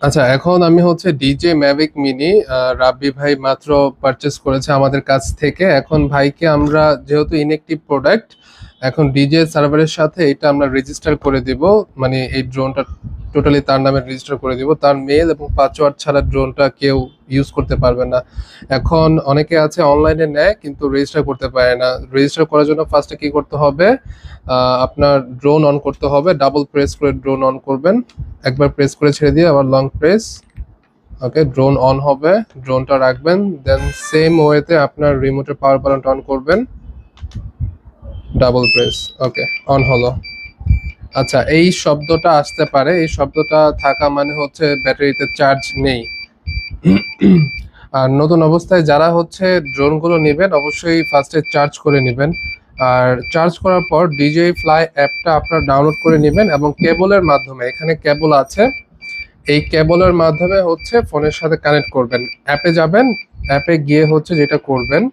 আচ্ছা, এখন আমি হচ্ছে ডিজে ম্যাভিক মিনি রাব্বি ভাই মাত্র পারচেস করেছে আমাদের কাছ থেকে। এখন ভাইকে আমরা যেহেতু ইনঅ্যাক্টিভ প্রোডাক্ট, এখন ডিজে সার্ভারের সাথে এটা আমরা রেজিস্টার করে দিব। মানে এই ড্রোনটা টোটালি তার নামে রেজিস্টার করে দিব। তার মেল এবং পাসওয়ার্ড ছাড়া ড্রোনটা কেউ ইউজ করতে পারবে না। এখন অনেকে আছে অনলাইনে নেয় কিন্তু রেজিস্টার করতে পারে না। রেজিস্টার করার জন্য ফার্স্টে কি করতে হবে, আপনার ড্রোন অন করতে হবে। ডাবল প্রেস করে ড্রোন অন করবেন, একবার প্রেস করে ছেড়ে দিয়ে আবার long press. Okay, drone on হবে, ড্রোনটা রাখবেন। দেন সেম ওয়েতে আপনার রিমোটের পাওয়ার বাটনটা অন করবেন, ডাবল প্রেস। ওকে, অন হলো। আচ্ছা, এই শব্দটা আসতে পারে, এই শব্দটা থাকা মানে হচ্ছে ব্যাটারিতে চার্জ নেই। আর নতুন অবস্থায় যারা হচ্ছে ড্রোনগুলো নেবেন অবশ্যই ফার্স্টে চার্জ করে নেবেন। আর চার্জ করার পর ডিজে ফ্লাই অ্যাপটা আপনার ডাউনলোড করে নেবেন এবং কেবলের মাধ্যমে, এখানে কেবল আছে, এই কেবলের মাধ্যমে হচ্ছে ফোনের সাথে কানেক্ট করবেন। অ্যাপে যাবেন, অ্যাপে গিয়ে হচ্ছে যেটা করবেন,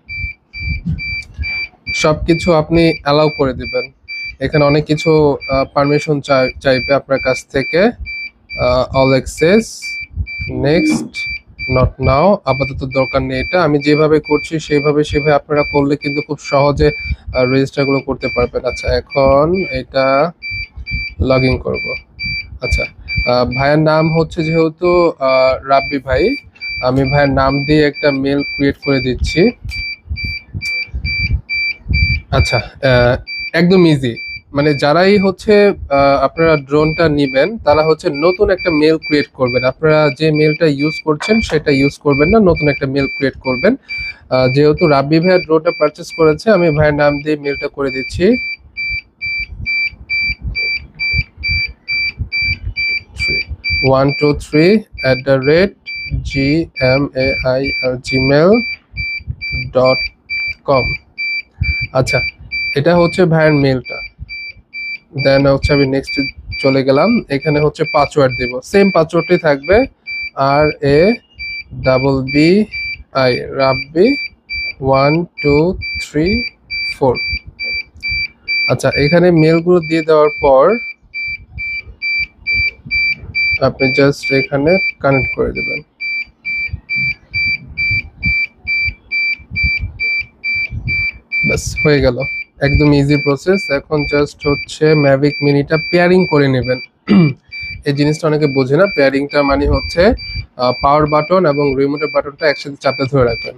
সবকিছু আপনি অ্যালাউ করে দিবেন। এখানে অনেক কিছু পারমিশন চাইবে আপনার কাছ থেকে। All access, next, not now, আপাতত দরকার নেই। এটা আমি যেভাবে করছি সেভাবে আপনারা করলে কিন্তু খুব সহজে রেজিস্টারগুলো করতে পারবেন। আচ্ছা, এখন এটা লগ ইন করবো। আচ্ছা, ভাইয়ের নাম হচ্ছে যেহেতু রাব্বি ভাই, আমি ভাইয়ের নাম দিয়ে একটা মেল ক্রিয়েট করে দিচ্ছি। আচ্ছা, একদম ইজি। মানে যারাই হচ্ছে আপনারা ড্রোনটা নিবেন তারা হচ্ছে নতুন একটা মেল ক্রিয়েট করবেন। আপনারা যে মেলটা ইউজ করছেন সেটা ইউজ করবেন না, নতুন একটা মেল ক্রিয়েট করবেন। যেহেতু রাব্বি ভাইয়ের ড্রোনটা পারচেস করেছে, আমি ভাইয়ের নাম দিয়ে মেলটা করে দিচ্ছি। 123@gmail.com। আচ্ছা, এটা হচ্ছে ভাইয়ের মেলটা। দেন হচ্ছে আমি নেক্সট চলে গেলাম। এখানে হচ্ছে পাসওয়ার্ড দিব, সেম পাসওয়ার্ডটাই থাকবে, RABBI, রাব্বি 1234। আচ্ছা, এখানে মেলগুলো দিয়ে দেওয়ার পর আপনি জাস্ট এখানে কানেক্ট করে দেবেন। বাস হয়ে গেল, একদম ইজি প্রসেস। এখন জাস্ট হচ্ছে ম্যাভিক মিনিটা পেয়ারিং করে নেবেন। এই জিনিসটা অনেকে বোঝে না। পেয়ারিংটা মানে হচ্ছে পাওয়ার বাটন এবং রিমোটের বাটনটা একসাথে চাপতে ধরে রাখবেন।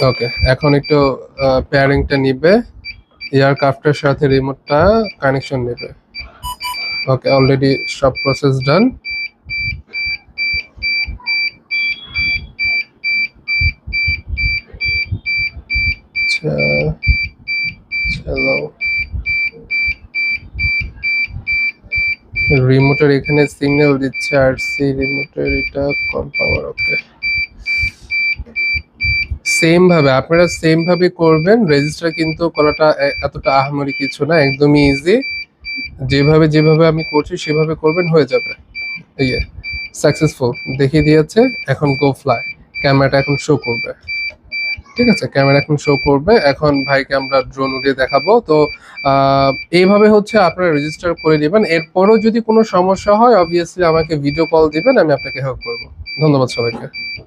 ওকে, এখন একটু পেয়ারিংটা নিবে, এয়ারক্রাফটের সাথে রিমোটটা কানেকশন নেবে। ওকে, অলরেডি সব প্রসেস ডান। চলো, রিমোটের এখানে সিগন্যাল দিচ্ছে, আর সি রিমোটের এটা কম পাওয়ার। ওকে, সেম ভাবে আপনারা সেম ভাবে করবেন। রেজিস্টার কিন্তু করাটা এতটা আহামরি কিছু না, একদমই ইজি। যেভাবে আমি করছি সেভাবে করবেন, হয়ে যাবে। এই সাকসেসফুল দেখিয়ে দিয়েছে। এখন গো ফ্লাই, ক্যামেরাটা এখন শো করবে। ঠিক আছে, ক্যামেরা এখন শো করবে। এখন ভাইকে আমরা ড্রোন উড়িয়ে দেখাবো। তো এইভাবে হচ্ছে আপনারা রেজিস্টার করে নেবেন। এরপরও যদি কোনো সমস্যা হয় অবভিয়াসলি আমাকে ভিডিও কল দিবেন, আমি আপনাকে হেল্প করবো। ধন্যবাদ সবাইকে।